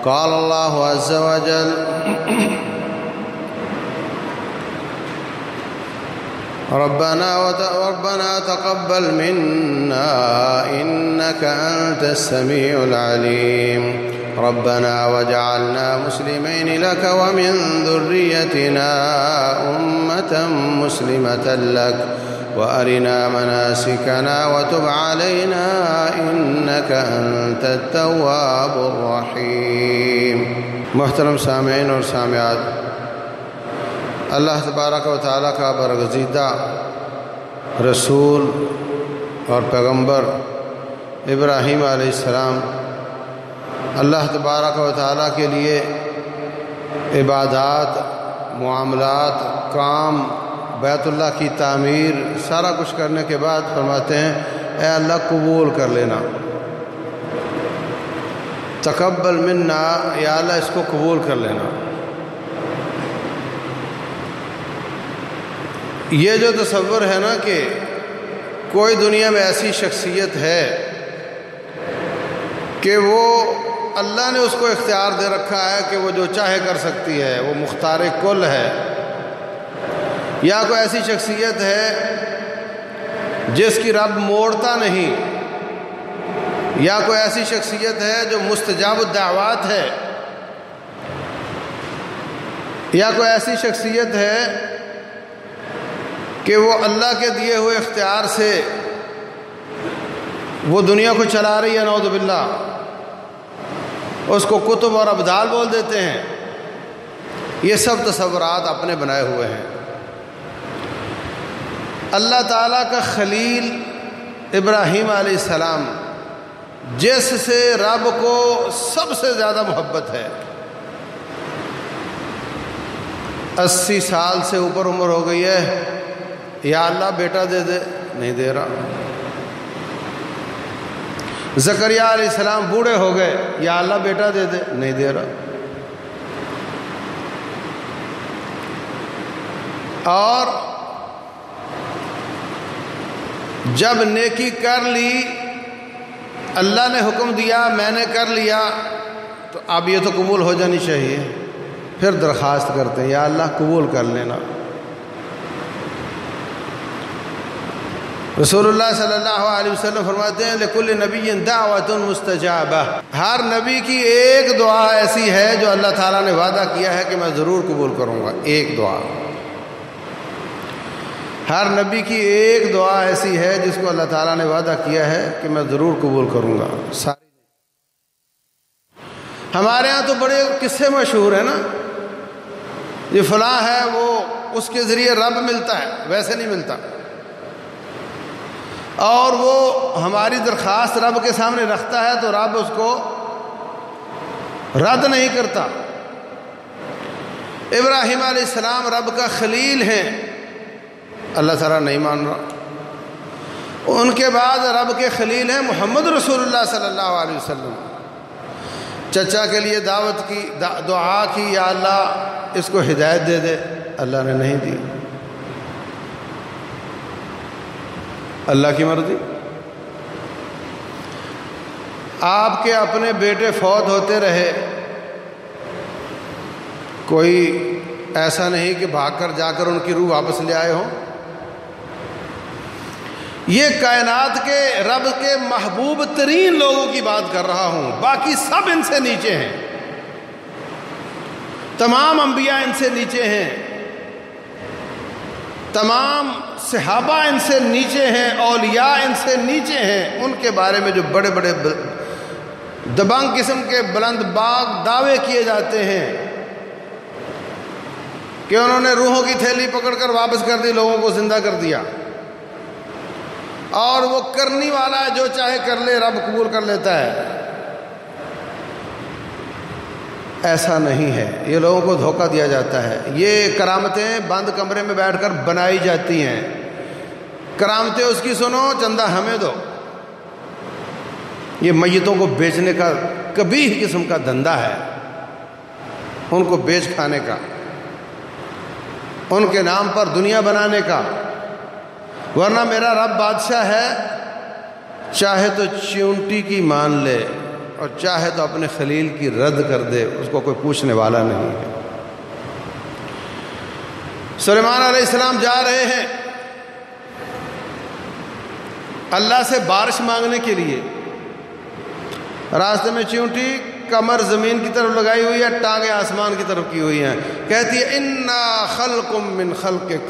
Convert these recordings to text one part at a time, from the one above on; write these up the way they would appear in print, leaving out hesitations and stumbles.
قال الله عز وجل ربنا تقبل منا إنك أنت السميع العليم ربنا وجعلنا مسلمين لك ومن ذريتنا أمة مسلمة لك وأرنا مناسكنا وتب علينا إنك أنت التواب الرحيم۔ محترم سامعین اور سامعات، اللہ تبارک و تعالیٰ کا برگزیدہ رسول اور پیغمبر ابراہیم علیہ السلام اللہ تبارک و تعالیٰ کے لیے عبادات، معاملات، کام، بیت اللہ کی تعمیر، سارا کچھ کرنے کے بعد فرماتے ہیں اے اللہ قبول کر لینا، تقبل منا، یا اللہ اس کو قبول کر لینا۔ یہ جو تصور ہے نا کہ کوئی دنیا میں ایسی شخصیت ہے کہ وہ اللہ نے اس کو اختیار دے رکھا ہے کہ وہ جو چاہے کر سکتی ہے، وہ مختار کل ہے، یا کوئی ایسی شخصیت ہے جس کی رب موڑتا نہیں، یا کوئی ایسی شخصیت ہے جو مستجاب الدعوات ہے، یا کوئی ایسی شخصیت ہے کہ وہ اللہ کے دیے ہوئے اختیار سے وہ دنیا کو چلا رہی ہے، نعوذ باللہ، اس کو کتب اور ابدال بول دیتے ہیں۔ یہ سب تصورات اپنے بنائے ہوئے ہیں۔ اللہ تعالیٰ کا خلیل ابراہیم علیہ السلام، جس سے رب کو سب سے زیادہ محبت ہے، 80 سال سے اوپر عمر ہو گئی ہے، یا اللہ بیٹا دے دے، نہیں دے رہا۔ زکریا علیہ السلام بوڑھے ہو گئے، یا اللہ بیٹا دے دے، نہیں دے رہا۔ اور جب نیکی کر لی، اللہ نے حکم دیا، میں نے کر لیا، تو اب یہ تو قبول ہو جانی چاہیے۔ پھر درخواست کرتے ہیں یا اللہ قبول کر لینا۔ رسول اللہ صلی اللہ علیہ وسلم فرماتے ہیں لِكُلِّ نَبِيٍّ دَعْوَةٌ مُسْتَجَابَةٌ، ہر نبی کی ایک دعا ایسی ہے جو اللہ تعالیٰ نے وعدہ کیا ہے کہ میں ضرور قبول کروں گا۔ ایک دعا، ہر نبی کی ایک دعا ایسی ہے جس کو اللہ تعالیٰ نے وعدہ کیا ہے کہ میں ضرور قبول کروں گا۔ ہمارے ہاں تو بڑے قصے مشہور ہیں نا، یہ فلاں ہے وہ اس کے ذریعے رب ملتا ہے، ویسے نہیں ملتا، اور وہ ہماری درخواست رب کے سامنے رکھتا ہے تو رب اس کو رد نہیں کرتا۔ ابراہیم علیہ السلام رب کا خلیل ہیں، اللہ تعالیٰ نہیں مان رہا۔ ان کے بعد رب کے خلیل ہیں محمد رسول اللہ صلی اللہ علیہ وسلم۔ چچا کے لیے دعوت کی، دعا کی یا اللہ اس کو ہدایت دے دے، اللہ نے نہیں دی۔ اللہ کی مرضی۔ آپ کے اپنے بیٹے فوت ہوتے رہے، کوئی ایسا نہیں کہ بھاگ کر جا کر ان کی روح واپس لے آئے ہوں۔ یہ کائنات کے رب کے محبوب ترین لوگوں کی بات کر رہا ہوں، باقی سب ان سے نیچے ہیں، تمام انبیاء ان سے نیچے ہیں، تمام صحابہ ان سے نیچے ہیں، اولیاء ان سے نیچے ہیں۔ ان کے بارے میں جو بڑے بڑے دبنگ قسم کے بلند باغ دعوے کیے جاتے ہیں کہ انہوں نے روحوں کی تھیلی پکڑ کر واپس کر دی، لوگوں کو زندہ کر دیا، اور وہ کرنے والا ہے، جو چاہے کر لے، رب قبول کر لیتا ہے۔ ایسا نہیں ہے، یہ لوگوں کو دھوکہ دیا جاتا ہے۔ یہ کرامتیں بند کمرے میں بیٹھ کر بنائی جاتی ہیں، کرامتیں اس کی سنو، چندہ ہمیں دو۔ یہ میتوں کو بیچنے کا قبیح قسم کا دھندا ہے، ان کو بیچ کھانے کا، ان کے نام پر دنیا بنانے کا۔ ورنہ میرا رب بادشاہ ہے، چاہے تو چیونٹی کی مان لے، اور چاہے تو اپنے خلیل کی رد کر دے، اس کو کوئی پوچھنے والا نہیں ہے۔ سلیمان علیہ السلام جا رہے ہیں اللہ سے بارش مانگنے کے لیے، راستے میں چیونٹی کمر زمین کی طرف لگائی ہوئی ہے، ٹانگیں آسمان کی طرف کی ہوئی ہیں، کہتی ہے انا خلق من خلقک،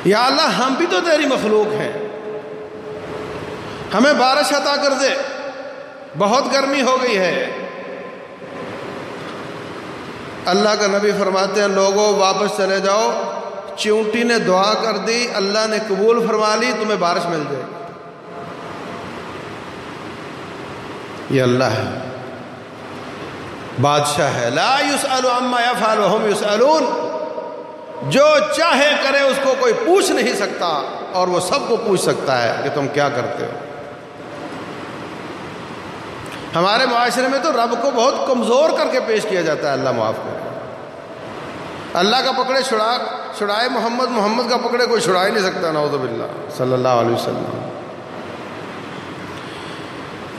یا اللہ ہم بھی تو تیری مخلوق ہیں، ہمیں بارش عطا کر دے، بہت گرمی ہو گئی ہے۔ اللہ کا نبی فرماتے ہیں لوگوں واپس چلے جاؤ، چیونٹی نے دعا کر دی، اللہ نے قبول فرما لی، تمہیں بارش مل جائے گی۔ یہ اللہ ہے، بادشاہ ہے، لا یسأل عما یفعل وہم یسألون، جو چاہے کرے اس کو کوئی پوچھ نہیں سکتا، اور وہ سب کو پوچھ سکتا ہے کہ تم کیا کرتے ہو۔ ہمارے معاشرے میں تو رب کو بہت کمزور کر کے پیش کیا جاتا ہے، اللہ معاف کرے۔ اللہ کا پکڑے چھڑائے محمد کا پکڑے کوئی چھڑا ہی نہیں سکتا، نعوذ باللہ، صلی اللہ علیہ وسلم۔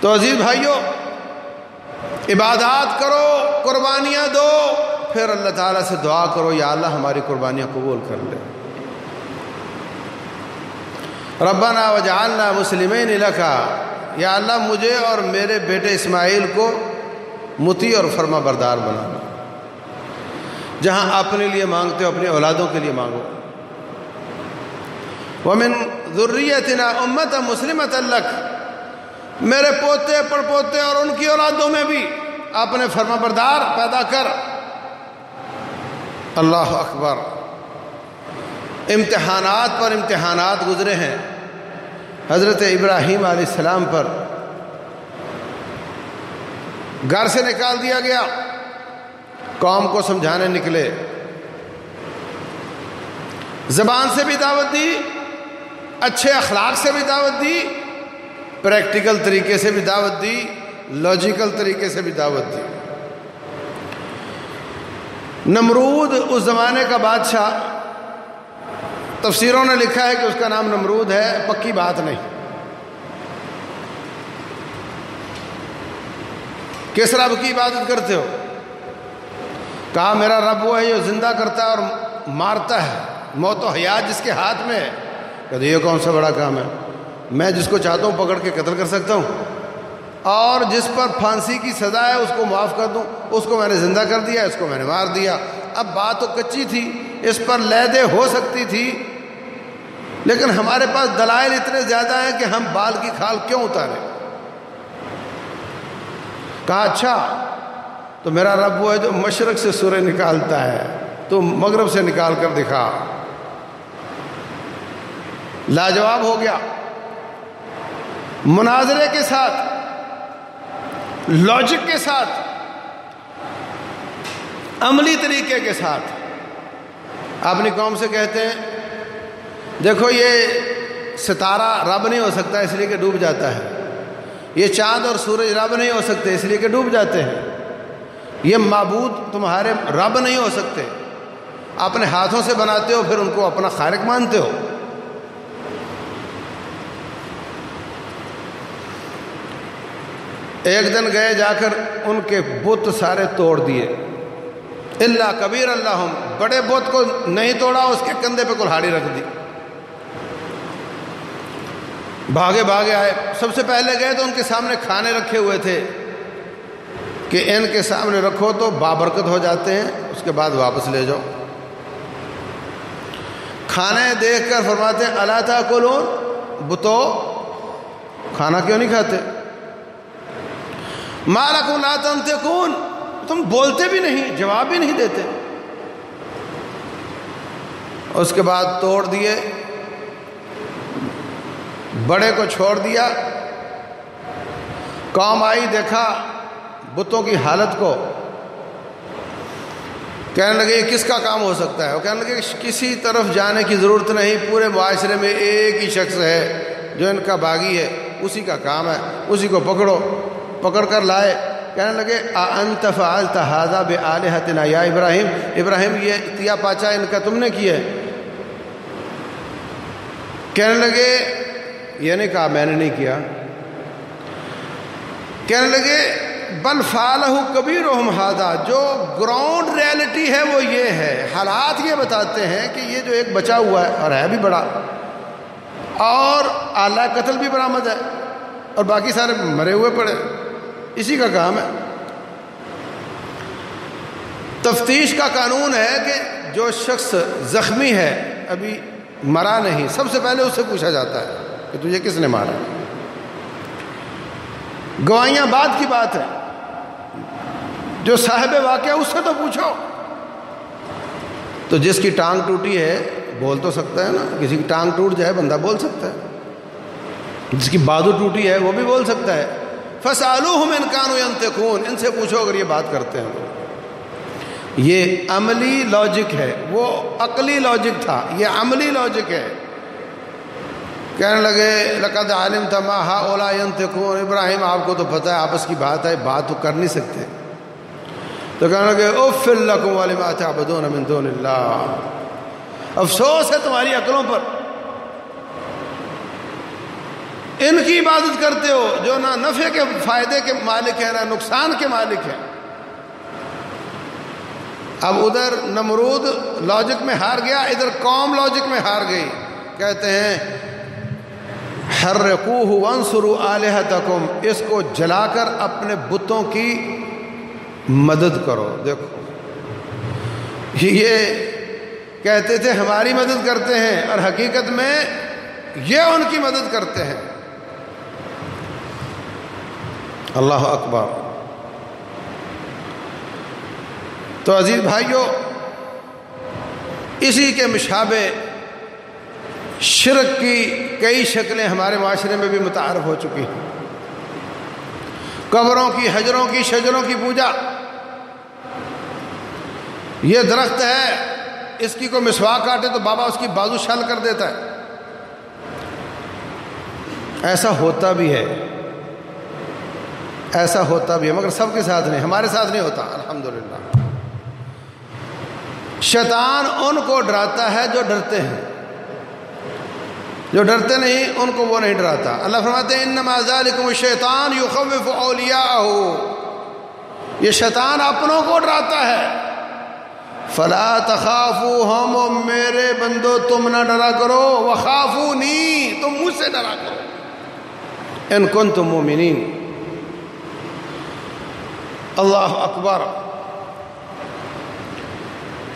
تو عزیز بھائیوں، عبادات کرو، قربانیاں دو، پھر اللہ تعالیٰ سے دعا کرو یا اللہ ہماری قربانیاں قبول کر لے۔ ربنا وجعلنا مسلمین لک، یا اللہ مجھے اور میرے بیٹے اسماعیل کو مطیع اور فرما بردار بنانا، جہاں اپنے لیے مانگتے ہو اپنی اولادوں کے لیے مانگو۔ ومن ذریتنا امۃ مسلمۃ لک، میرے پوتے پڑپوتے اور ان کی اولادوں میں بھی اپنے فرما بردار پیدا کر۔ اللہ اکبر، امتحانات پر امتحانات گزرے ہیں۔ حضرت ابراہیم علیہ السلام پر گھر سے نکال دیا گیا، قوم کو سمجھانے نکلے، زبان سے بھی دعوت دی، اچھے اخلاق سے بھی دعوت دی، پریکٹیکل طریقے سے بھی دعوت دی، لاجیکل طریقے سے بھی دعوت دی۔ نمرود اس زمانے کا بادشاہ، تفسیروں نے لکھا ہے کہ اس کا نام نمرود ہے، پکی بات نہیں۔ کس رب کی عبادت کرتے ہو؟ کہا میرا رب وہ ہے جو زندہ کرتا ہے اور مارتا ہے، موت و حیات جس کے ہاتھ میں ہے۔ کہتے یہ کون سا بڑا کام ہے؟ میں جس کو چاہتا ہوں پکڑ کے قتل کر سکتا ہوں، اور جس پر پھانسی کی سزا ہے اس کو معاف کر دوں، اس کو میں نے زندہ کر دیا، اس کو میں نے مار دیا۔ اب بات تو کچی تھی، اس پر لیدے ہو سکتی تھی، لیکن ہمارے پاس دلائل اتنے زیادہ ہیں کہ ہم بال کی کھال کیوں اتاریں؟ کہا اچھا تو میرا رب وہ ہے جو مشرق سے سورج نکالتا ہے، تو مغرب سے نکال کر دکھا۔ لاجواب ہو گیا، مناظرے کے ساتھ، لاجک کے ساتھ، عملی طریقے کے ساتھ اپنی قوم سے کہتے ہیں دیکھو یہ ستارہ رب نہیں ہو سکتا اس لیے کہ ڈوب جاتا ہے، یہ چاند اور سورج رب نہیں ہو سکتے اس لیے کہ ڈوب جاتے ہیں، یہ معبود تمہارے رب نہیں ہو سکتے، اپنے ہاتھوں سے بناتے ہو پھر ان کو اپنا خالق مانتے ہو۔ ایک دن گئے جا کر ان کے بت سارے توڑ دیے، اللہ کبیر اللہم، بڑے بت کو نہیں توڑا، اس کے کندھے پہ کلہاڑی رکھ دی۔ بھاگے بھاگے آئے، سب سے پہلے گئے تو ان کے سامنے کھانے رکھے ہوئے تھے کہ ان کے سامنے رکھو تو بابرکت ہو جاتے ہیں، اس کے بعد واپس لے جاؤ۔ کھانے دیکھ کر فرماتے ہیں الا تاکلون، بتو کھانا کیوں نہیں کھاتے؟ ما لکم لا تنطقون، تم بولتے بھی نہیں، جواب بھی نہیں دیتے۔ اس کے بعد توڑ دیے، بڑے کو چھوڑ دیا، قوم آئی، دیکھا بتوں کی حالت کو، کہنے لگے یہ کس کا کام ہو سکتا ہے؟ وہ کہنے لگے کسی طرف جانے کی ضرورت نہیں، پورے معاشرے میں ایک ہی شخص ہے جو ان کا باغی ہے، اسی کا کام ہے، اسی کو پکڑو۔ پکڑ کر لائے، کہنے لگے اَأَنْتَ فَعَلْتَ هَذَا بِآلِهَتِنَا یا ابراہیم، ابراہیم یہ تیا پاچا ان کا تم نے کیا ہے؟ کہنے لگے یہ نہیں کہا میں نے نہیں کیا، کہنے لگے بل فعلہ کبیرہم ھذا، جو گراؤنڈ ریئلٹی ہے وہ یہ ہے، حالات یہ بتاتے ہیں کہ یہ جو ایک بچا ہوا ہے اور ہے بھی بڑا، اور آلہ قتل بھی برآمد ہے، اور باقی سارے مرے ہوئے پڑے، اسی کا کام ہے۔ تفتیش کا قانون ہے کہ جو شخص زخمی ہے ابھی مرا نہیں، سب سے پہلے اس سے پوچھا جاتا ہے کہ تجھے کس نے مارا۔ گواہیاں بعد کی بات ہے، جو صاحب واقعہ اس سے تو پوچھو۔ تو جس کی ٹانگ ٹوٹی ہے بول تو سکتا ہے نا، کسی کی ٹانگ ٹوٹ جائے بندہ بول سکتا ہے، جس کی بازو ٹوٹی ہے وہ بھی بول سکتا ہے۔ فَاسْأَلُوهُمْ إِنْ كَانُوا يَنْطِقُونَ، ان سے پوچھو اگر یہ بات کرتے ہیں۔ یہ عملی لاجک ہے، وہ عقلی لاجک تھا، یہ عملی لاجک ہے۔ کہنے لگے لَقَدْ عَلِمْتَ مَا هَؤُلَاءِ يَنْطِقُونَ، ابراہیم آپ کو تو پتہ ہے آپس کی بات ہے، بات تو کر نہیں سکتے۔ تو کہنے لگے اُفٍّ لَكُمْ وَلِمَا تَعْبُدُونَ مِن دُونِ اللَّهِ، افسوس ہے تمہاری عقلوں پر، ان کی عبادت کرتے ہو جو نہ نفع کے فائدے کے مالک ہیں نہ نقصان کے مالک ہیں۔ اب ادھر نمرود لاجک میں ہار گیا، ادھر قوم لاجک میں ہار گئی۔ کہتے ہیں حرقوہ وانصروا آلہتکم، اس کو جلا کر اپنے بتوں کی مدد کرو۔ دیکھو یہ کہتے تھے ہماری مدد کرتے ہیں، اور حقیقت میں یہ ان کی مدد کرتے ہیں۔ اللہ اکبر۔ تو عزیز بھائیو، اسی کے مشابہ شرک کی کئی شکلیں ہمارے معاشرے میں بھی متعارف ہو چکی ہیں۔ قبروں کی، حجروں کی، شجروں کی پوجا۔ یہ درخت ہے، اس کی کوئی مسواک کاٹے تو بابا اس کی بازو شل کر دیتا ہے۔ ایسا ہوتا بھی ہے، ایسا ہوتا بھی ہے، مگر سب کے ساتھ نہیں، ہمارے ساتھ نہیں ہوتا الحمدللہ۔ شیطان ان کو ڈراتا ہے جو ڈرتے ہیں، جو ڈرتے نہیں ان کو وہ نہیں ڈراتا۔ اللہ فرماتے ہیں انما ذالکم الشیطان یخوف اولیاءہ، یہ شیطان اپنوں کو ڈراتا ہے۔ فلا تخافوہم، میرے بندو تم نہ ڈرا کرو، وخافونی، تم مجھ سے ڈرا کرو، ان کنتم مومنین۔ اللہ اکبر۔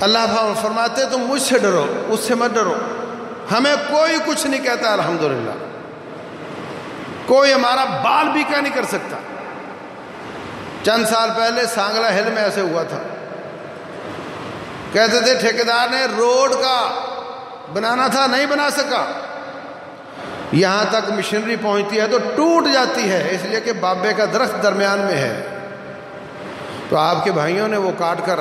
اللہ فرماتے تم مجھ سے ڈرو، اس سے مت ڈرو۔ ہمیں کوئی کچھ نہیں کہتا الحمدللہ، کوئی ہمارا بال بھی کا نہیں کر سکتا۔ چند سال پہلے سانگلہ ہل میں ایسے ہوا تھا، کہتے تھے ٹھیکیدار نے روڈ کا بنانا تھا، نہیں بنا سکا، یہاں تک مشینری پہنچتی ہے تو ٹوٹ جاتی ہے، اس لیے کہ بابے کا درخت درمیان میں ہے۔ تو آپ کے بھائیوں نے وہ کاٹ کر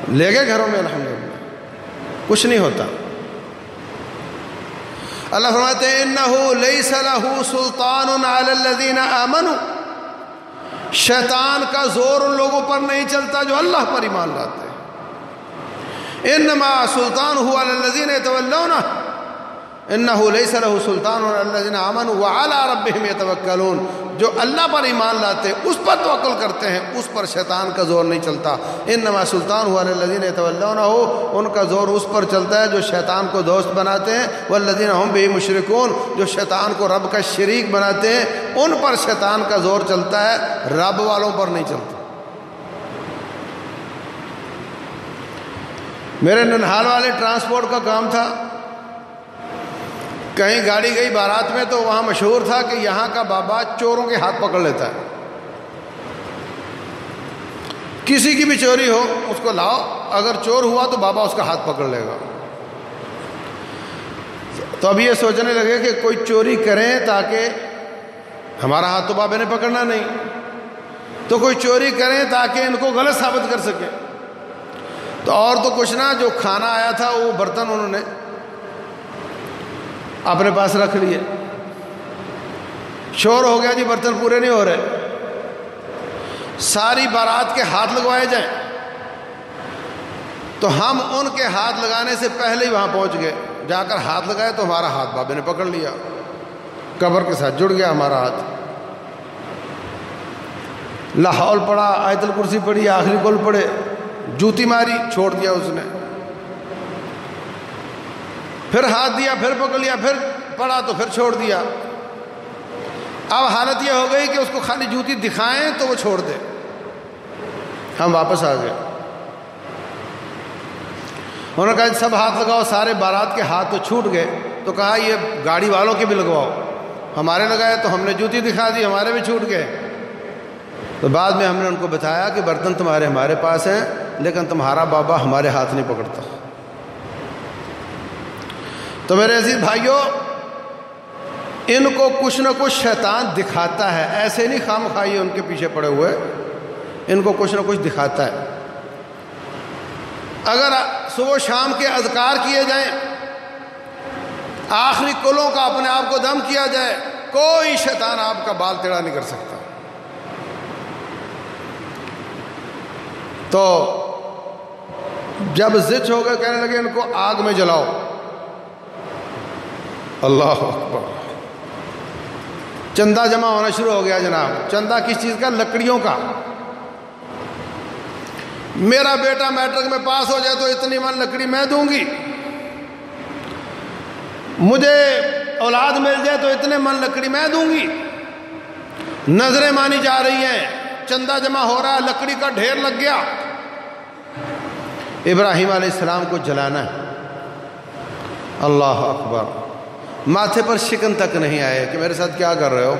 لے گئے گھروں میں، الحمدللہ کچھ نہیں ہوتا۔ اللہ فرماتے ہیں انہ لیس لہ سلطان علی الذین آمنوا، شیطان کا زور ان لوگوں پر نہیں چلتا جو اللہ پر ایمان لاتے ہیں۔ انما سلطانہ علی الذین یتولونہ، انہ لیس لہ سلطان علی الذین آمنوا وعلی ربہم یتوکلون، جو اللہ پر ایمان لاتے ہیں اس پر توکل کرتے ہیں، اس پر شیطان کا زور نہیں چلتا۔ انما سلطانہ علی الذین یتولونہ، ان کا زور اس پر چلتا ہے جو شیطان کو دوست بناتے ہیں، والذین ہم بہ مشرکون، جو شیطان کو رب کا شریک بناتے ہیں، ان پر شیطان کا زور چلتا ہے، رب والوں پر نہیں چلتا۔ میرے ننہال والے ٹرانسپورٹ کا کام تھا، کہیں گاڑی گئی بارات میں تو وہاں مشہور تھا کہ یہاں کا بابا چوروں کے ہاتھ پکڑ لیتا ہے، کسی کی بھی چوری ہو اس کو لاؤ، اگر چور ہوا تو بابا اس کا ہاتھ پکڑ لے گا۔ تو اب یہ سوچنے لگے کہ کوئی چوری کریں تاکہ ہمارا ہاتھ تو بابے نے پکڑنا نہیں، تو کوئی چوری کریں تاکہ ان کو غلط ثابت کر سکیں۔ تو اور تو کچھ نہ، جو کھانا آیا تھا وہ برتن انہوں نے اپنے پاس رکھ لیے، شور ہو گیا جی برتن پورے نہیں ہو رہے، ساری بارات کے ہاتھ لگوائے جائیں۔ تو ہم ان کے ہاتھ لگانے سے پہلے ہی وہاں پہنچ گئے، جا کر ہاتھ لگائے تو ہمارا ہاتھ بابے نے پکڑ لیا، قبر کے ساتھ جڑ گیا ہمارا ہاتھ۔ لاحول پڑھا، آیت الکرسی پڑھی، آخری کل پڑھے، جوتی ماری، چھوڑ دیا اس نے، پھر ہاتھ دیا، پھر پکڑ لیا، پھر پڑھا تو پھر چھوڑ دیا۔ اب حالت یہ ہو گئی کہ اس کو خالی جوتی دکھائیں تو وہ چھوڑ دے۔ ہم واپس آ گئے، انہوں نے کہا سب ہاتھ لگاؤ، سارے بارات کے ہاتھ تو چھوٹ گئے، تو کہا یہ گاڑی والوں کے بھی لگواؤ، ہمارے لگائے تو ہم نے جوتی دکھا دی، ہمارے بھی چھوٹ گئے۔ تو بعد میں ہم نے ان کو بتایا کہ برتن تمہارے ہمارے پاس ہیں، لیکن تمہارا بابا ہمارے ہاتھ نہیں پکڑتا۔ تو میرے عزیز بھائیوں، ان کو کچھ نہ کچھ شیطان دکھاتا ہے، ایسے نہیں خام خواہ ان کے پیچھے پڑے ہوئے، ان کو کچھ نہ کچھ دکھاتا ہے۔ اگر صبح و شام کے اذکار کیے جائیں، آخری کلوں کا اپنے آپ کو دم کیا جائے، کوئی شیطان آپ کا بال ٹیڑھا نہیں کر سکتا۔ تو جب زچ ہو گئے، کہنے لگے ان کو آگ میں جلاؤ۔ اللہ اکبر، چندہ جمع ہونا شروع ہو گیا جناب۔ چندہ کس چیز کا؟ لکڑیوں کا۔ میرا بیٹا میٹرک میں پاس ہو جائے تو اتنی من لکڑی میں دوں گی، مجھے اولاد مل جائے تو اتنے من لکڑی میں دوں گی۔ نظریں مانی جا رہی ہیں، چندہ جمع ہو رہا ہے، لکڑی کا ڈھیر لگ گیا۔ ابراہیم علیہ السلام کو جلانا ہے۔ اللہ اکبر، ماتھے پر شکن تک نہیں آئے کہ میرے ساتھ کیا کر رہے ہو۔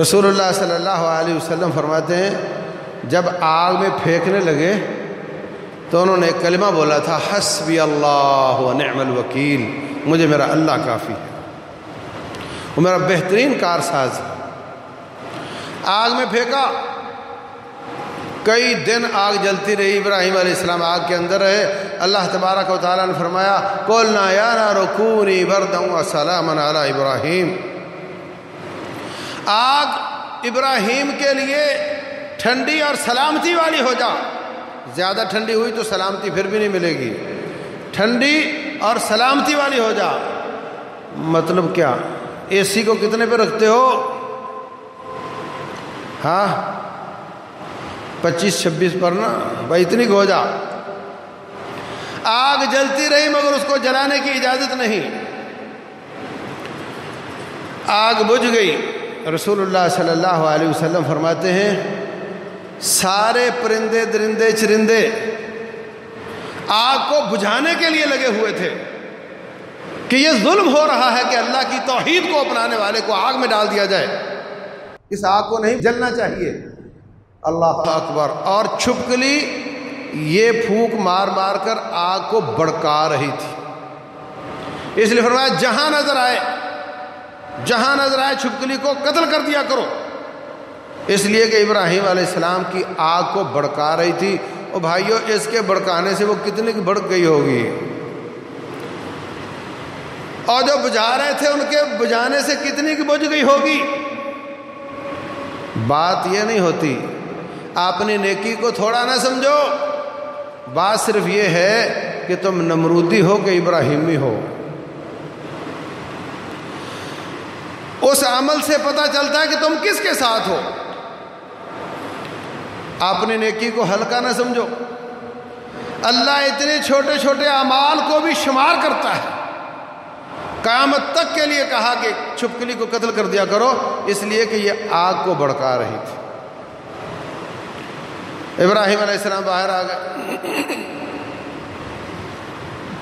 رسول اللہ صلی اللہ علیہ وسلم فرماتے ہیں جب آگ میں پھینکنے لگے تو انہوں نے ایک کلمہ بولا تھا، حسبی اللہ و نعم الوکیل، مجھے میرا اللہ کافی ہے، وہ میرا بہترین کارساز ہے۔ آگ میں پھینکا، کئی دن آگ جلتی رہی، ابراہیم علیہ السلام آگ کے اندر رہے۔ اللہ تبارک و تعالیٰ نے فرمایا، قُلْنَا يَا نَارُ كُونِي بَرْدًا وَسَلَامًا عَلَىٰ ابراہیم۔ آگ ابراہیم کے لیے ٹھنڈی اور سلامتی والی ہو جا۔ زیادہ ٹھنڈی ہوئی تو سلامتی پھر بھی نہیں ملے گی، ٹھنڈی اور سلامتی والی ہو جا۔ مطلب کیا؟ اے سی کو کتنے پہ رکھتے ہو؟ ہاں 25-26 پر نا بھائی، اتنی ہو جا۔ آگ جلتی رہی مگر اس کو جلانے کی اجازت نہیں۔ آگ بجھ گئی۔ رسول اللہ صلی اللہ علیہ وسلم فرماتے ہیں سارے پرندے درندے چرندے آگ کو بجھانے کے لیے لگے ہوئے تھے کہ یہ ظلم ہو رہا ہے کہ اللہ کی توحید کو اپنانے والے کو آگ میں ڈال دیا جائے، اس آگ کو نہیں جلنا چاہیے۔ اللہ اکبر۔ اور چھپکلی یہ پھونک مار مار کر آگ کو بھڑکا رہی تھی، اس لیے فرمایا جہاں نظر آئے چھپکلی کو قتل کر دیا کرو، اس لیے کہ ابراہیم علیہ السلام کی آگ کو بھڑکا رہی تھی۔ اور بھائیو، اس کے بھڑکانے سے وہ کتنی کی بھڑک گئی ہوگی، اور جو بجھا رہے تھے ان کے بجھانے سے کتنی کی بجھ گئی ہوگی۔ بات یہ نہیں ہوتی، اپنی نیکی کو تھوڑا نہ سمجھو، بات صرف یہ ہے کہ تم نمرودی ہو کہ ابراہیمی ہو۔ اس عمل سے پتہ چلتا ہے کہ تم کس کے ساتھ ہو۔ اپنی نیکی کو ہلکا نہ سمجھو، اللہ اتنے چھوٹے چھوٹے اعمال کو بھی شمار کرتا ہے۔ قیامت تک کے لیے کہا کہ چھپکلی کو قتل کر دیا کرو، اس لیے کہ یہ آگ کو بھڑکا رہی تھی۔ ابراہیم علیہ السلام باہر آ گئے،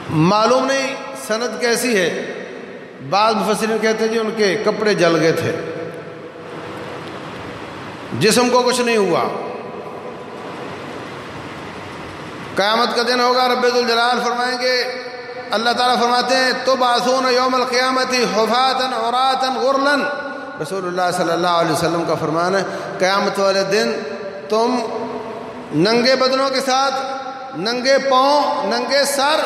معلوم نہیں سند کیسی ہے، بعض مفسرین کہتے ہیں جی ان کے کپڑے جل گئے تھے، جسم کو کچھ نہیں ہوا۔ قیامت کا دن ہوگا، رب ذوالجلال فرمائیں گے، اللہ تعالیٰ فرماتے ہیں تبعثون یوم القیامت حفاۃ عراۃ غرلا۔ رسول اللہ صلی اللہ علیہ وسلم کا فرمان ہے قیامت والے دن تم ننگے بدنوں کے ساتھ، ننگے پاؤں، ننگے سر،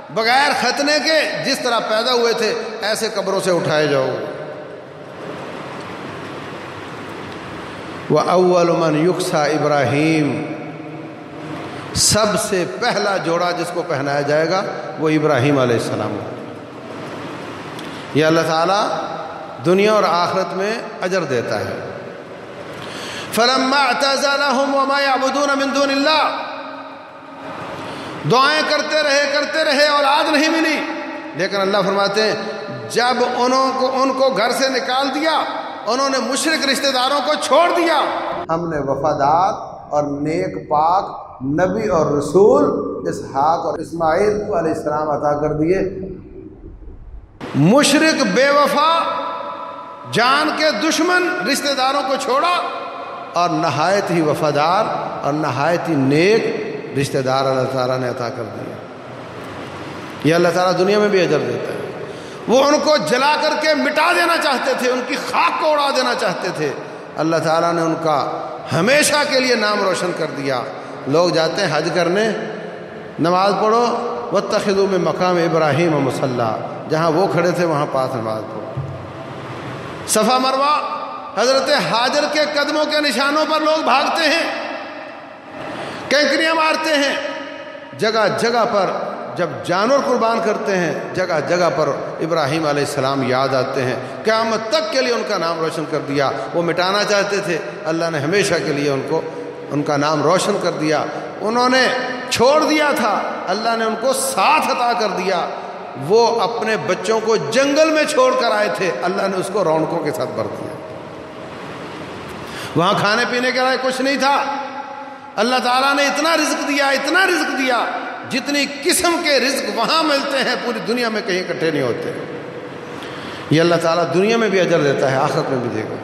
بغیر ختنے کے جس طرح پیدا ہوئے تھے ایسے قبروں سے اٹھائے جاؤ گے۔ وَأَوَّلُ مَنْ يُكْسَى ابراہیم، سب سے پہلا جوڑا جس کو پہنایا جائے گا وہ ابراہیم علیہ السلام ہے۔ یہ اللہ تعالیٰ دنیا اور آخرت میں اجر دیتا ہے۔ فلما اعتزلهم وما يعبدون من دون اللہ، دعائیں کرتے رہے اولاد نہیں ملی، لیکن اللہ فرماتے ہیں جب ان کو گھر سے نکال دیا، انہوں نے مشرک رشتہ داروں کو چھوڑ دیا، ہم نے وفادار اور نیک پاک نبی اور رسول اسحاق اور اسماعیل علیہ السلام عطا کر دیے۔ مشرک بے وفا جان کے دشمن رشتہ داروں کو چھوڑا، اور نہایت ہی وفادار اور نہایت ہی نیک رشتہ دار اللہ تعالیٰ نے عطا کر دیا۔ یہ اللہ تعالیٰ دنیا میں بھی اجر دیتا ہے۔ وہ ان کو جلا کر کے مٹا دینا چاہتے تھے، ان کی خاک کو اڑا دینا چاہتے تھے، اللہ تعالیٰ نے ان کا ہمیشہ کے لیے نام روشن کر دیا۔ لوگ جاتے ہیں حج کرنے، نماز پڑھو، واتخذوا من مقام ابراہیم مصلی، جہاں وہ کھڑے تھے وہاں پاس نماز پڑھو۔ صفا مروہ حضرت حاجر کے قدموں کے نشانوں پر لوگ بھاگتے ہیں، کینکریاں مارتے ہیں، جگہ جگہ پر جب جانور قربان کرتے ہیں جگہ جگہ پر ابراہیم علیہ السلام یاد آتے ہیں۔ قیامت تک کے لیے ان کا نام روشن کر دیا۔ وہ مٹانا چاہتے تھے، اللہ نے ہمیشہ کے لیے ان کا نام روشن کر دیا۔ انہوں نے چھوڑ دیا تھا، اللہ نے ان کو ساتھ عطا کر دیا۔ وہ اپنے بچوں کو جنگل میں چھوڑ کر آئے تھے، اللہ نے اس کو رونقوں کے ساتھ بھر دیا۔ وہاں کھانے پینے کے لیے کچھ نہیں تھا، اللہ تعالیٰ نے اتنا رزق دیا جتنی قسم کے رزق وہاں ملتے ہیں پوری دنیا میں کہیں اکٹھے نہیں ہوتے۔ یہ اللہ تعالیٰ دنیا میں بھی اجر دیتا ہے، آخرت میں بھی دے گا۔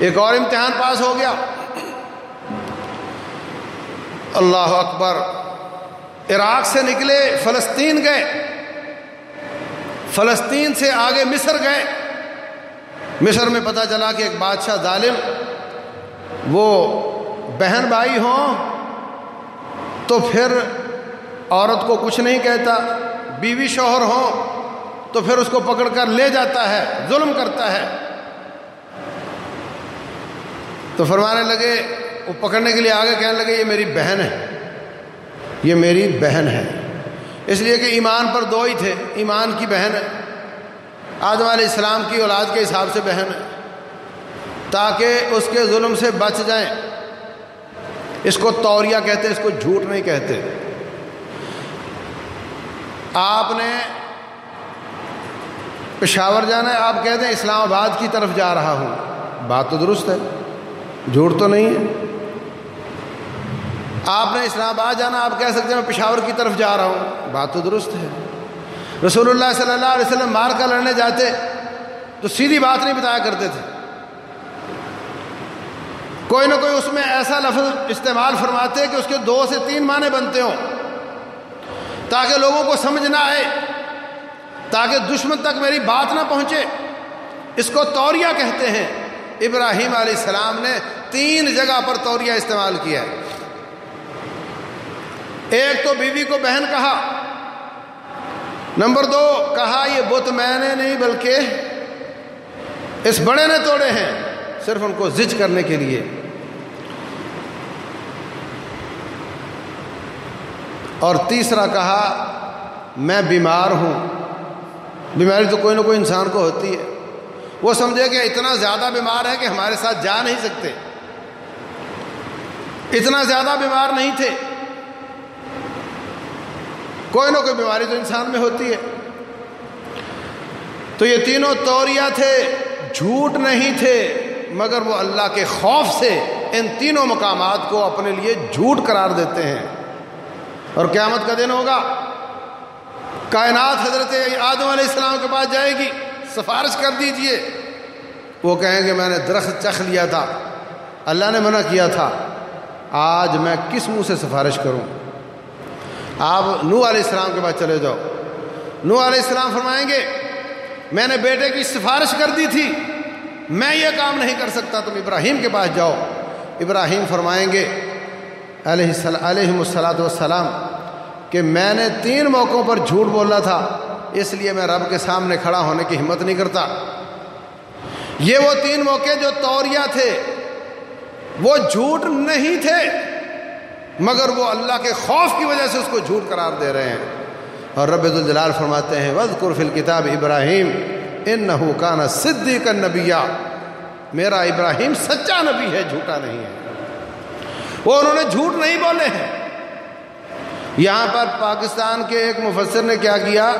ایک اور امتحان پاس ہو گیا، اللہ اکبر، عراق سے نکلے فلسطین گئے، فلسطین سے آگے مصر گئے۔ مصر میں پتہ چلا کہ ایک بادشاہ ظالم، وہ بہن بھائی ہوں تو پھر عورت کو کچھ نہیں کہتا، بیوی شوہر ہوں تو پھر اس کو پکڑ کر لے جاتا ہے، ظلم کرتا ہے۔ تو فرمانے لگے، وہ پکڑنے کے لیے آگے کہنے لگے یہ میری بہن ہے، یہ میری بہن ہے، اس لیے کہ ایمان پر دو ہی تھے، ایمان کی بہن ہے، آدم علیہ السلام کی اولاد کے حساب سے بہن ہے، تاکہ اس کے ظلم سے بچ جائیں۔ اس کو توریہ کہتے، اس کو جھوٹ نہیں کہتے۔ آپ نے پشاور جانا ہے، آپ کہتے ہیں اسلام آباد کی طرف جا رہا ہوں، بات تو درست ہے، جھوٹ تو نہیں ہے۔ آپ نے اسلام آباد جانا، آپ کہہ سکتے ہیں میں پشاور کی طرف جا رہا ہوں، بات تو درست ہے۔ رسول اللہ صلی اللہ علیہ وسلم مار کا لڑنے جاتے تو سیدھی بات نہیں بتایا کرتے تھے، کوئی نہ کوئی اس میں ایسا لفظ استعمال فرماتے کہ اس کے 2 سے 3 معنی بنتے ہوں، تاکہ لوگوں کو سمجھ نہ آئے، تاکہ دشمن تک میری بات نہ پہنچے۔ اس کو توریہ کہتے ہیں۔ ابراہیم علیہ السلام نے 3 جگہ پر توریہ استعمال کیا ہے۔ ایک تو بیوی کو بہن کہا، نمبر 2 کہا یہ بت میں نے نہیں بلکہ اس بڑے نے توڑے ہیں، صرف ان کو زج کرنے کے لیے۔ اور تیسرا کہا میں بیمار ہوں۔ بیماری تو کوئی نہ کوئی انسان کو ہوتی ہے، وہ سمجھے کہ اتنا زیادہ بیمار ہے کہ ہمارے ساتھ جا نہیں سکتے، اتنا زیادہ بیمار نہیں تھے۔ کوئی نہ کوئی بیماری تو انسان میں ہوتی ہے۔ تو یہ تینوں توریہ تھے، جھوٹ نہیں تھے، مگر وہ اللہ کے خوف سے ان تینوں مقامات کو اپنے لیے جھوٹ قرار دیتے ہیں۔ اور قیامت کا دن ہوگا، کائنات حضرت آدم علیہ السلام کے پاس جائے گی، سفارش کر دیجئے۔ وہ کہیں گے میں نے درخت چکھ لیا تھا، اللہ نے منع کیا تھا، آج میں کس منہ سے سفارش کروں؟ آپ نوح علیہ السلام کے پاس چلے جاؤ۔ نوح علیہ السلام فرمائیں گے میں نے بیٹے کی سفارش کر دی تھی، میں یہ کام نہیں کر سکتا، تم ابراہیم کے پاس جاؤ۔ ابراہیم فرمائیں گے علیہم الصلاۃ والسلام کہ میں نے 3 موقعوں پر جھوٹ بولا تھا، اس لیے میں رب کے سامنے کھڑا ہونے کی ہمت نہیں کرتا۔ یہ وہ 3 موقع جو توریہ تھے، وہ جھوٹ نہیں تھے، مگر وہ اللہ کے خوف کی وجہ سے اس کو جھوٹ قرار دے رہے ہیں۔ اور رب ذوالجلال فرماتے ہیں وَاذْكُرْ فِي الْكِتَابِ ابراہیم انہ کان صدیقا نبیا، میرا ابراہیم سچا نبی ہے، جھوٹا نہیں ہے، وہ انہوں نے جھوٹ نہیں بولے ہیں۔ یہاں پر پاکستان کے ایک مفسر نے کیا کیا،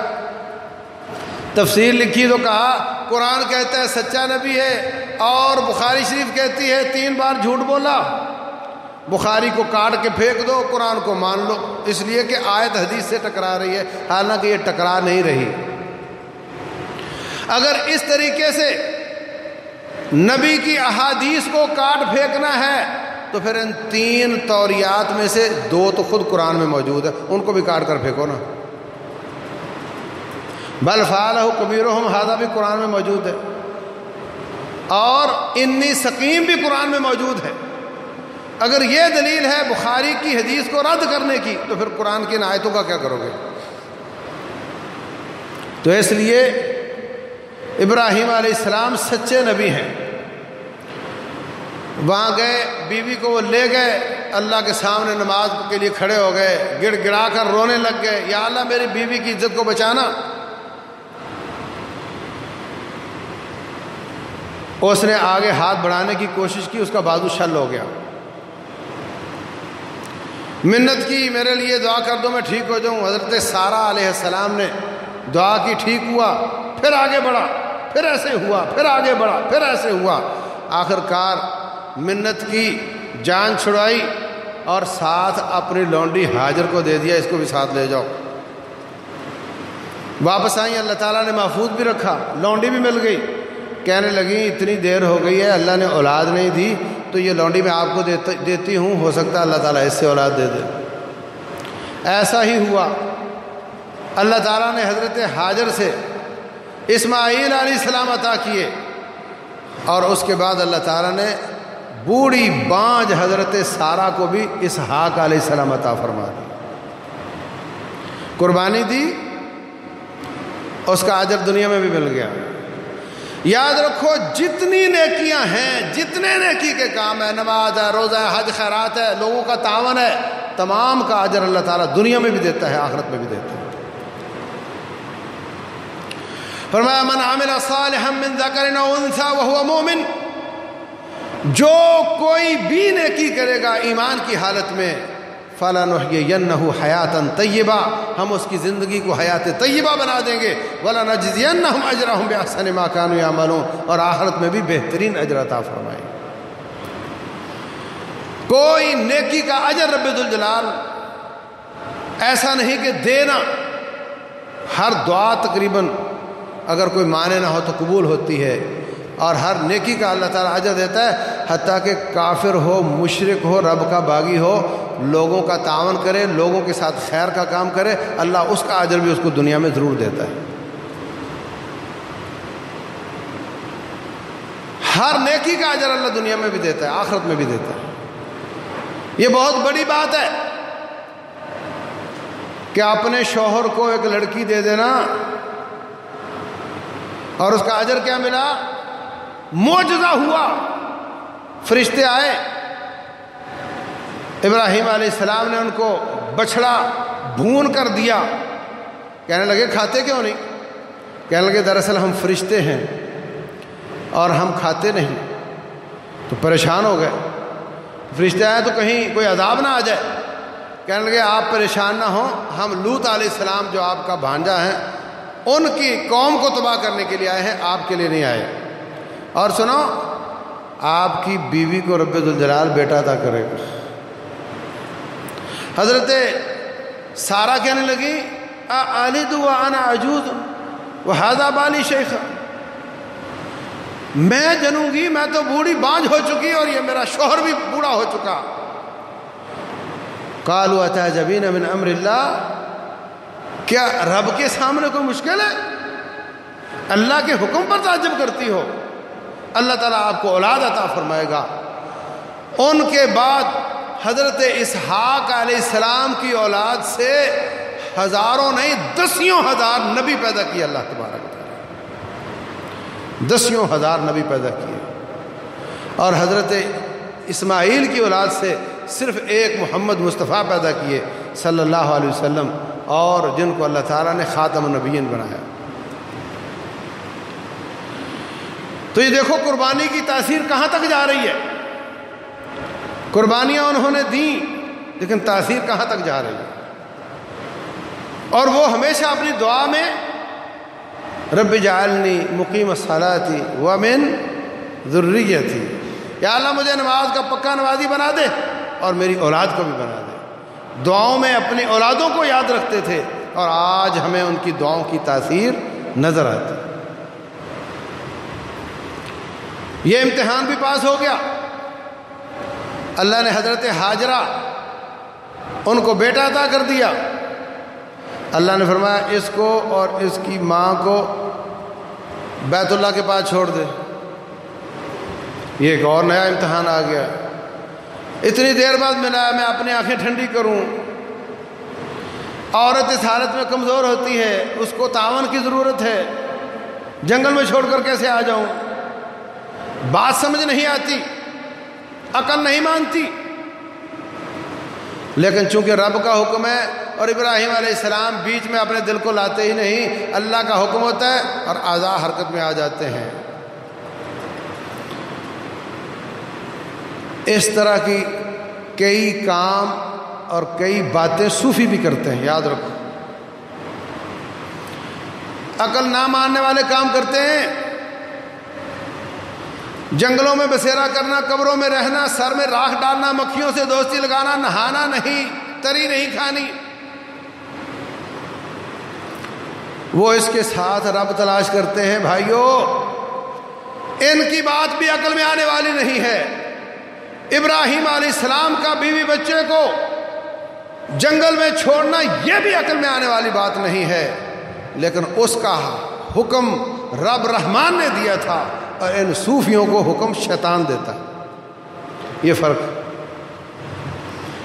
تفسیر لکھی تو کہا قرآن کہتا ہے سچا نبی ہے اور بخاری شریف کہتی ہے 3 بار جھوٹ بولا، بخاری کو کاٹ کے پھینک دو، قرآن کو مان لو، اس لیے کہ آیت حدیث سے ٹکرا رہی ہے، حالانکہ یہ ٹکرا نہیں رہی۔ اگر اس طریقے سے نبی کی احادیث کو کاٹ پھینکنا ہے تو پھر ان 3 توریات میں سے 2 تو خود قرآن میں موجود ہے، ان کو بھی کاٹ کر پھینکو نا۔ بل فعلہ کبیرہم، ھذا بھی قرآن میں موجود ہے، اور انی سقیم بھی قرآن میں موجود ہے۔ اگر یہ دلیل ہے بخاری کی حدیث کو رد کرنے کی تو پھر قرآن کی ان آیتوں کا کیا کرو گے؟ تو اس لیے ابراہیم علیہ السلام سچے نبی ہیں۔ وہاں گئے، بیوی کو وہ لے گئے، اللہ کے سامنے نماز کے لیے کھڑے ہو گئے، گڑ گڑا کر رونے لگ گئے، یا اللہ میری بیوی کی عزت کو بچانا۔ اس نے آگے ہاتھ بڑھانے کی کوشش کی، اس کا بازو شل ہو گیا، منت کی میرے لیے دعا کر دو میں ٹھیک ہو جاؤں۔ حضرت سارہ علیہ السلام نے دعا کی، ٹھیک ہوا، پھر آگے بڑھا، پھر ایسے ہوا، پھر آگے بڑھا، پھر ایسے ہوا، آخر کار منت کی، جان چھڑائی اور ساتھ اپنی لونڈی ہاجر کو دے دیا، اس کو بھی ساتھ لے جاؤ۔ واپس آئیں، اللہ تعالیٰ نے محفوظ بھی رکھا، لونڈی بھی مل گئی۔ کہنے لگی اتنی دیر ہو گئی ہے، اللہ نے اولاد نہیں دی تو یہ لونڈی میں آپ کو دیتی ہوں، ہو سکتا ہے اللہ تعالیٰ اس سے اولاد دے دے۔ ایسا ہی ہوا، اللہ تعالیٰ نے حضرت ہاجر سے اسماعیل علیہ السلام عطا کیے، اور اس کے بعد اللہ تعالیٰ نے بوڑھی بانجھ حضرت سارہ کو بھی اسحاق علیہ السلام عطا فرما دی، قربانی دی، اس کا اجر دنیا میں بھی مل گیا۔ یاد رکھو جتنی نیکیاں ہیں، جتنے نیکی کے کام ہیں، نماز ہے، روزہ ہے، حج خیرات ہے، لوگوں کا تعاون ہے، تمام کا اجر اللہ تعالیٰ دنیا میں بھی دیتا ہے، آخرت میں بھی دیتا ہے۔ فرمایا من عمل صالحا من ذکر او انثى وهو مومن، جو کوئی بھی نیکی کرے گا ایمان کی حالت میں، فَلَنُحْيِيَنَّهُ حَيَاةً طَيِّبَةً، ہم اس کی زندگی کو حیات طیبہ بنا دیں گے، وَلَنَجْزِيَنَّهُمْ أَجْرَهُمْ بِأَحْسَنِ مَا كَانُوا يَعْمَلُونَ، اور آخرت میں بھی بہترین اجر عطا فرمائیں۔ کوئی نیکی کا اجر رب ذوالجلال ایسا نہیں کہ دینا، ہر دعا تقریباً اگر کوئی مانے نہ ہو تو قبول ہوتی ہے، اور ہر نیکی کا اللہ تعالیٰ اجر دیتا ہے، حتیٰ کہ کافر ہو، مشرک ہو، رب کا باغی ہو، لوگوں کا تعاون کرے، لوگوں کے ساتھ خیر کا کام کرے، اللہ اس کا اجر بھی اس کو دنیا میں ضرور دیتا ہے۔ ہر نیکی کا اجر اللہ دنیا میں بھی دیتا ہے، آخرت میں بھی دیتا ہے۔ یہ بہت بڑی بات ہے کہ اپنے شوہر کو ایک لڑکی دے دینا اور اس کا اجر کیا ملا؟ معجزہ ہوا، فرشتے آئے، ابراہیم علیہ السلام نے ان کو بچھڑا بھون کر دیا، کہنے لگے کھاتے کیوں نہیں؟ کہنے لگے دراصل ہم فرشتے ہیں اور ہم کھاتے نہیں۔ تو پریشان ہو گئے، فرشتے آئے تو کہیں کوئی عذاب نہ آ جائے۔ کہنے لگے آپ پریشان نہ ہوں، ہم لوط علیہ السلام جو آپ کا بھانجا ہیں ان کی قوم کو تباہ کرنے کے لیے آئے ہیں، آپ کے لیے نہیں آئے۔ اور سنو، آپ کی بیوی کو رب ذوالجلال بیٹا عطا کرے گا۔ حضرت سارہ کہنے لگی اَأَلِدُ وَأَنَا عَجُوزٌ وَهَذَا بَالِي شَيْخٌ، میں جنوں گی، میں تو بوڑھی بانجھ ہو چکی اور یہ میرا شوہر بھی بوڑھا ہو چکا۔ قَالُوا أَتَعْجَبِينَ مِنْ أَمْرِ اللَّهِ، کیا رب کے سامنے کوئی مشکل ہے؟ اللہ کے حکم پر تعجب کرتی ہو؟ اللہ تعالیٰ آپ کو اولاد عطا فرمائے گا۔ ان کے بعد حضرت اسحاق علیہ السلام کی اولاد سے ہزاروں نہیں دسیوں ہزار نبی پیدا کیے اللہ تبارک و تعالیٰ، دسیوں ہزار نبی پیدا کیے، اور حضرت اسماعیل کی اولاد سے صرف ایک محمد مصطفیٰ پیدا کیے صلی اللہ علیہ وسلم، اور جن کو اللہ تعالیٰ نے خاتم النبیین بنایا۔ تو یہ دیکھو قربانی کی تاثیر کہاں تک جا رہی ہے. قربانیاں انہوں نے دیں لیکن تاثیر کہاں تک جا رہی ہے. اور وہ ہمیشہ اپنی دعا میں رب جعلنی مقیم الصلاۃ ومن ذریتی، یا اللہ مجھے نماز کا پکا نمازی بنا دے اور میری اولاد کو بھی بنا دے. دعاؤں میں اپنی اولادوں کو یاد رکھتے تھے اور آج ہمیں ان کی دعاؤں کی تاثیر نظر آتی. یہ امتحان بھی پاس ہو گیا. اللہ نے حضرت ہاجرہ ان کو بیٹا عطا کر دیا. اللہ نے فرمایا اس کو اور اس کی ماں کو بیت اللہ کے پاس چھوڑ دے. یہ ایک اور نیا امتحان آ گیا. اتنی دیر بعد ملا میں اپنی آنکھیں ٹھنڈی کروں. عورت اس حالت میں کمزور ہوتی ہے، اس کو تعاون کی ضرورت ہے. جنگل میں چھوڑ کر کیسے آ جاؤں؟ بات سمجھ نہیں آتی، عقل نہیں مانتی. لیکن چونکہ رب کا حکم ہے اور ابراہیم علیہ السلام بیچ میں اپنے دل کو لاتے ہی نہیں، اللہ کا حکم ہوتا ہے اور اعضاء حرکت میں آ جاتے ہیں. اس طرح کی کئی کام اور کئی باتیں صوفی بھی کرتے ہیں، یاد رکھو. عقل نہ ماننے والے کام کرتے ہیں. جنگلوں میں بسیرا کرنا، قبروں میں رہنا، سر میں راکھ ڈالنا، مکھیوں سے دوستی لگانا، نہانا نہیں، تری نہیں کھانی. وہ اس کے ساتھ رب تلاش کرتے ہیں. بھائیو ان کی بات بھی عقل میں آنے والی نہیں ہے. ابراہیم علیہ السلام کا بیوی بچے کو جنگل میں چھوڑنا یہ بھی عقل میں آنے والی بات نہیں ہے. لیکن اس کا حکم رب رحمان نے دیا تھا اور ان صوفیوں کو حکم شیطان دیتا. یہ فرق،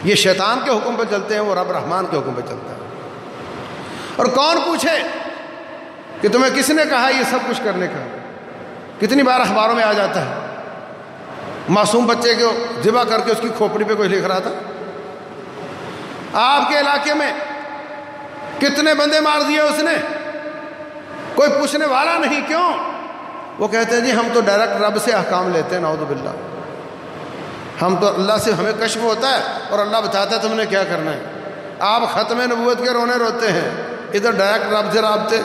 یہ شیطان کے حکم پہ چلتے ہیں، وہ رب رحمان کے حکم پہ چلتا ہے. اور کون پوچھے کہ تمہیں کس نے کہا یہ سب کچھ کرنے کا؟ کتنی بار اخباروں میں آ جاتا ہے معصوم بچے کو ذبح کر کے اس کی کھوپڑی پہ کوئی لکھ رہا تھا. آپ کے علاقے میں کتنے بندے مار دیے اس نے، کوئی پوچھنے والا نہیں. کیوں؟ وہ کہتے ہیں جی ہم تو ڈائریکٹ رب سے احکام لیتے ہیں. نعوذ باللہ. ہم تو اللہ سے، ہمیں کشف ہوتا ہے اور اللہ بتاتا ہے تم نے کیا کرنا ہے. آپ ختم نبوت کے رونے روتے ہیں، ادھر ڈائریکٹ رب سے رابطے.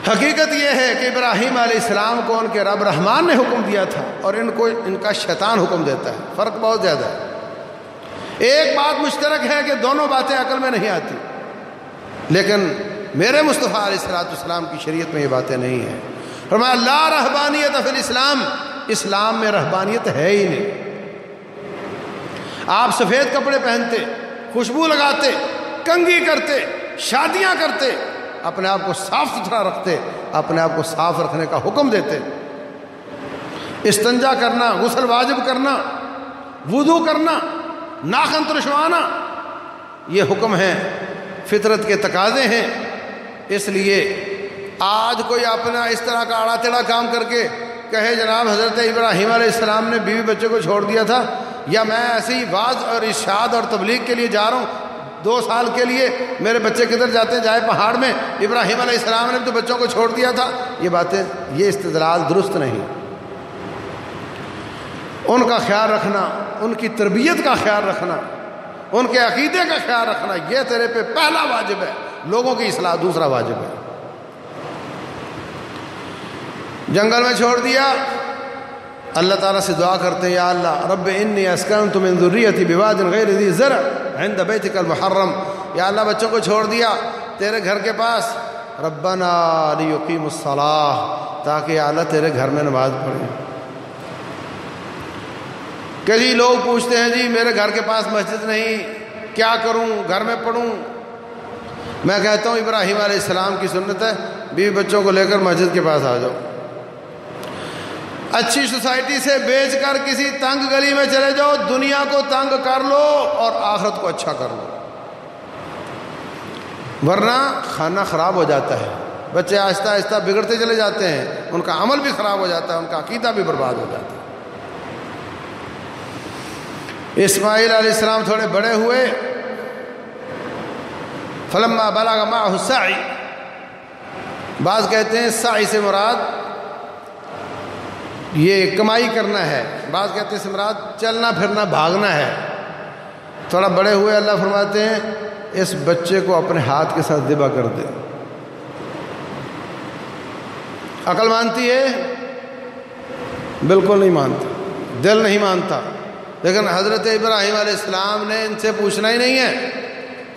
حقیقت یہ ہے کہ ابراہیم علیہ السلام کو ان کے رب رحمان نے حکم دیا تھا اور ان کو ان کا شیطان حکم دیتا ہے. فرق بہت زیادہ ہے. ایک بات مشترک ہے کہ دونوں باتیں عقل میں نہیں آتی، لیکن میرے مصطفیٰ علیہ السلام کی شریعت میں یہ باتیں نہیں ہیں. فرمایا لا رہبانیت فی الاسلام، اسلام میں رہبانیت ہے ہی نہیں. آپ سفید کپڑے پہنتے، خوشبو لگاتے، کنگھی کرتے، شادیاں کرتے، اپنے آپ کو صاف ستھرا رکھتے، اپنے آپ کو صاف رکھنے کا حکم دیتے. استنجا کرنا، غسل واجب کرنا، وضو کرنا، ناخن ترشوانا، یہ حکم ہے، فطرت کے تقاضے ہیں. اس لیے آج کوئی اپنا اس طرح کا آڑا تیڑا کام کر کے کہے جناب حضرت ابراہیم علیہ السلام نے بیوی بچے کو چھوڑ دیا تھا، یا میں ایسے ہی واعظ اور ارشاد اور تبلیغ کے لیے جا رہا ہوں 2 سال کے لیے، میرے بچے کدھر جاتے ہیں؟ جائے پہاڑ میں. ابراہیم علیہ السلام نے تو بچوں کو چھوڑ دیا تھا. یہ باتیں، یہ استدلال درست نہیں. ان کا خیال رکھنا، ان کی تربیت کا خیال رکھنا، ان کے عقیدے کا خیال رکھنا، یہ تیرے پہ پہلا واجب ہے. لوگوں کی اصلاح دوسرا واجب ہے. جنگل میں چھوڑ دیا. اللہ تعالیٰ سے دعا کرتے ہیں یا اللہ رب انی اسکنت من ذریتی بواد غیر ذی زرع عند بیتک المحرم. یا اللہ بچوں کو چھوڑ دیا تیرے گھر کے پاس، ربنا لیقیموا الصلاۃ، تاکہ یا اللہ تیرے گھر میں نماز پڑھیں. کہ جی لوگ پوچھتے ہیں جی میرے گھر کے پاس مسجد نہیں، کیا کروں، گھر میں پڑھوں؟ میں کہتا ہوں ابراہیم علیہ السلام کی سنت ہے، بیوی بچوں کو لے کر مسجد کے پاس آ جاؤ. اچھی سوسائٹی سے بیچ کر کسی تنگ گلی میں چلے جاؤ، دنیا کو تنگ کر لو اور آخرت کو اچھا کر لو، ورنہ کھانا خراب ہو جاتا ہے. بچے آہستہ آہستہ بگڑتے چلے جاتے ہیں، ان کا عمل بھی خراب ہو جاتا ہے، ان کا عقیدہ بھی برباد ہو جاتا ہے. اسماعیل علیہ السلام تھوڑے بڑے ہوئے، فلما بلغ معه السعی، بعض کہتے ہیں سعی سے مراد یہ کمائی کرنا ہے، بعض کہتے ہیں سے مراد چلنا پھرنا بھاگنا ہے۔ تھوڑا بڑے ہوئے اللہ فرماتے ہیں اس بچے کو اپنے ہاتھ کے ساتھ ذبح کر دے۔ عقل مانتی ہے؟ بالکل نہیں مانتا، دل نہیں مانتا۔ لیکن حضرت ابراہیم علیہ السلام نے ان سے پوچھنا ہی نہیں ہے،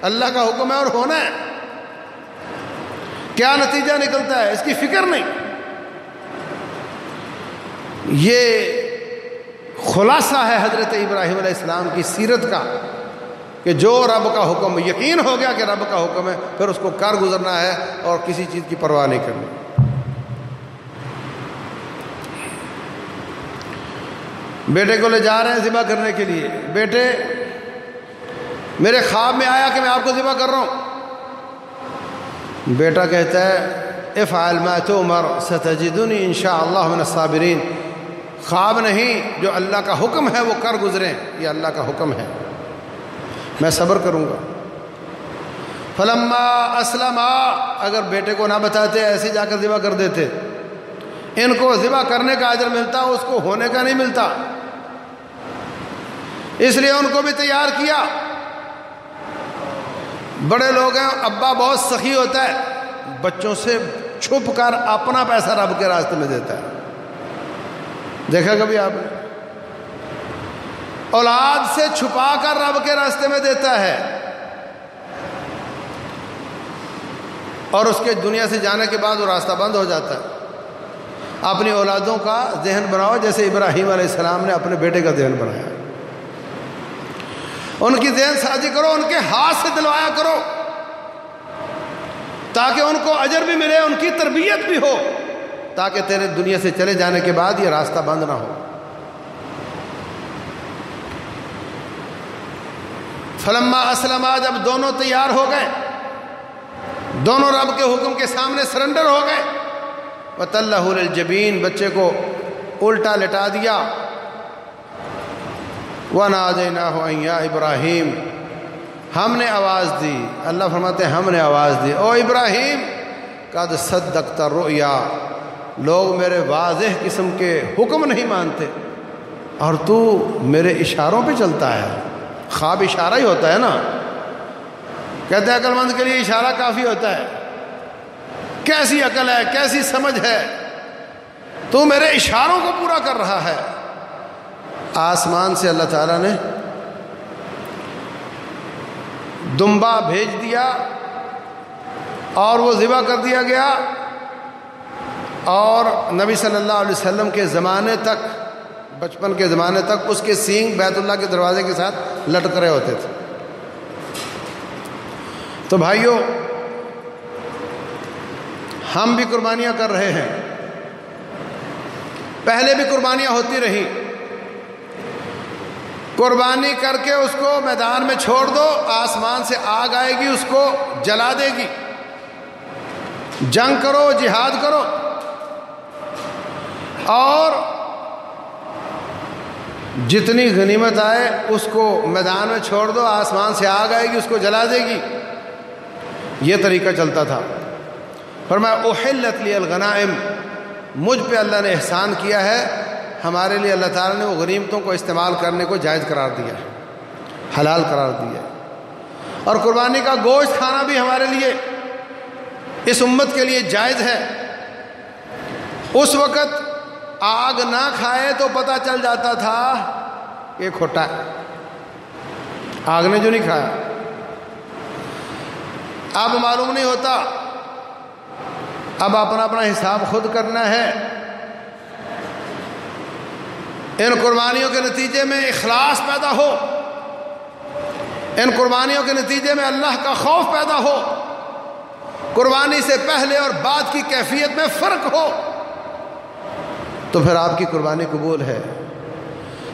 اللہ کا حکم ہے اور ہونا ہے، کیا نتیجہ نکلتا ہے اس کی فکر نہیں۔ یہ خلاصہ ہے حضرت ابراہیم علیہ السلام کی سیرت کا کہ جو رب کا حکم، یقین ہو گیا کہ رب کا حکم ہے، پھر اس کو کر گزرنا ہے اور کسی چیز کی پرواہ نہیں کرنی۔ بیٹے کو لے جا رہے ہیں ذبح کرنے کے لیے، بیٹے میرے خواب میں آیا کہ میں آپ کو ذبح کر رہا ہوں۔ بیٹا کہتا ہے افعل ما تؤمر ستجدنی انشاءاللہ من الصابرین، خواب نہیں، جو اللہ کا حکم ہے وہ کر گزریں، یہ اللہ کا حکم ہے، میں صبر کروں گا۔ فلما اسلما، اگر بیٹے کو نہ بتاتے ایسے جا کر ذبح کر دیتے، ان کو ذبح کرنے کا اجر ملتا، اس کو ہونے کا نہیں ملتا، اس لیے ان کو بھی تیار کیا۔ بڑے لوگ ہیں، ابا بہت سخی ہوتا ہے، بچوں سے چھپ کر اپنا پیسہ رب کے راستے میں دیتا ہے، دیکھا کبھی آپ نے؟ اولاد سے چھپا کر رب کے راستے میں دیتا ہے، اور اس کے دنیا سے جانے کے بعد وہ راستہ بند ہو جاتا ہے۔ اپنی اولادوں کا ذہن بناؤ جیسے ابراہیم علیہ السلام نے اپنے بیٹے کا ذہن بنایا، ان کی ذہن سازی کرو، ان کے ہاتھ سے دلوایا کرو تاکہ ان کو اجر بھی ملے، ان کی تربیت بھی ہو، تاکہ تیرے دنیا سے چلے جانے کے بعد یہ راستہ بند نہ ہو۔ فلما اسلما، جب دونوں تیار ہو گئے، دونوں رب کے حکم کے سامنے سرنڈر ہو گئے، وَتَلَّهُ لِلْجَبِينِ، بچے کو الٹا لٹا دیا، وَنَادَيْنَاهُ أَن يَا إِبْرَاهِيمُ، ہم نے آواز دی، اللہ فرماتے ہیں ہم نے آواز دی، او ابراہیم قد صدقت الرؤیا، لوگ میرے واضح قسم کے حکم نہیں مانتے اور تو میرے اشاروں پہ چلتا ہے۔ خواب اشارہ ہی ہوتا ہے نا، کہتے ہیں عقل مند کے لیے اشارہ کافی ہوتا ہے۔ کیسی عقل ہے، کیسی سمجھ ہے، تو میرے اشاروں کو پورا کر رہا ہے۔ آسمان سے اللہ تعالیٰ نے دمبا بھیج دیا اور وہ ذبح کر دیا گیا، اور نبی صلی اللہ علیہ وسلم کے زمانے تک، بچپن کے زمانے تک اس کے سینگ بیت اللہ کے دروازے کے ساتھ لٹک رہے ہوتے تھے۔ تو بھائیوں، ہم بھی قربانیاں کر رہے ہیں، پہلے بھی قربانیاں ہوتی رہی، قربانی کر کے اس کو میدان میں چھوڑ دو، آسمان سے آگ آئے گی، اس کو جلا دے گی۔ جنگ کرو، جہاد کرو، اور جتنی غنیمت آئے اس کو میدان میں چھوڑ دو، آسمان سے آگ آئے گی، اس کو جلا دے گی۔ یہ طریقہ چلتا تھا۔ فرمایا احلت لی الغنائم، مجھ پہ اللہ نے احسان کیا ہے، ہمارے لیے اللہ تعالیٰ نے وہ غنیمتوں کو استعمال کرنے کو جائز قرار دیا ہے، حلال قرار دیا ہے، اور قربانی کا گوشت کھانا بھی ہمارے لیے، اس امت کے لیے جائز ہے۔ اس وقت آگ نہ کھائے تو پتہ چل جاتا تھا کہ کھوٹا ہے، آگ نے جو نہیں کھایا، اب معلوم نہیں ہوتا، اب اپنا اپنا حساب خود کرنا ہے۔ ان قربانیوں کے نتیجے میں اخلاص پیدا ہو، ان قربانیوں کے نتیجے میں اللہ کا خوف پیدا ہو، قربانی سے پہلے اور بعد کی کیفیت میں فرق ہو، تو پھر آپ کی قربانی قبول ہے۔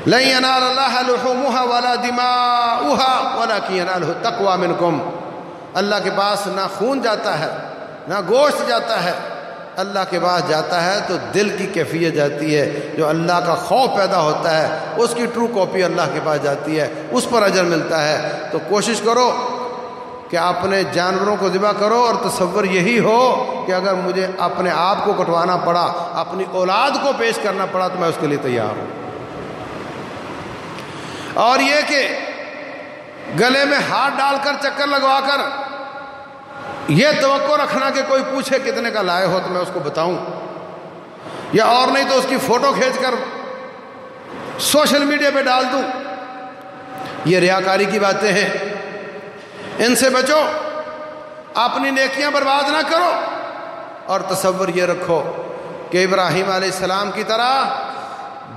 لن ينال الله لحومها ولا دماؤها ولكن يناله التقوى منكم، اللہ کے پاس نہ خون جاتا ہے نہ گوشت جاتا ہے، اللہ کے پاس جاتا ہے تو دل کی کیفیت جاتی ہے، جو اللہ کا خوف پیدا ہوتا ہے اس کی ٹرو کاپی اللہ کے پاس جاتی ہے، اس پر اجر ملتا ہے۔ تو کوشش کرو کہ اپنے جانوروں کو ذبح کرو اور تصور یہی ہو کہ اگر مجھے اپنے آپ کو کٹوانا پڑا، اپنی اولاد کو پیش کرنا پڑا تو میں اس کے لیے تیار ہوں۔ اور یہ کہ گلے میں ہاتھ ڈال کر چکر لگوا کر یہ توقع رکھنا کہ کوئی پوچھے کتنے کا لائے ہو تو میں اس کو بتاؤں، یا اور نہیں تو اس کی فوٹو کھینچ کر سوشل میڈیا پہ ڈال دوں، یہ ریاکاری کی باتیں ہیں، ان سے بچو، اپنی نیکیاں برباد نہ کرو، اور تصور یہ رکھو کہ ابراہیم علیہ السلام کی طرح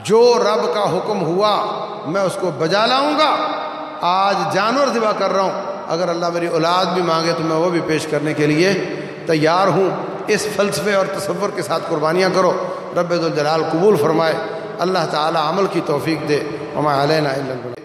جو رب کا حکم ہوا میں اس کو بجا لاؤں گا۔ آج جانور ذبح کر رہا ہوں، اگر اللہ میری اولاد بھی مانگے تو میں وہ بھی پیش کرنے کے لیے تیار ہوں۔ اس فلسفے اور تصور کے ساتھ قربانیاں کرو، رب ذوالجلال قبول فرمائے، اللہ تعالی عمل کی توفیق دے۔ وما علینا الا البلاغ۔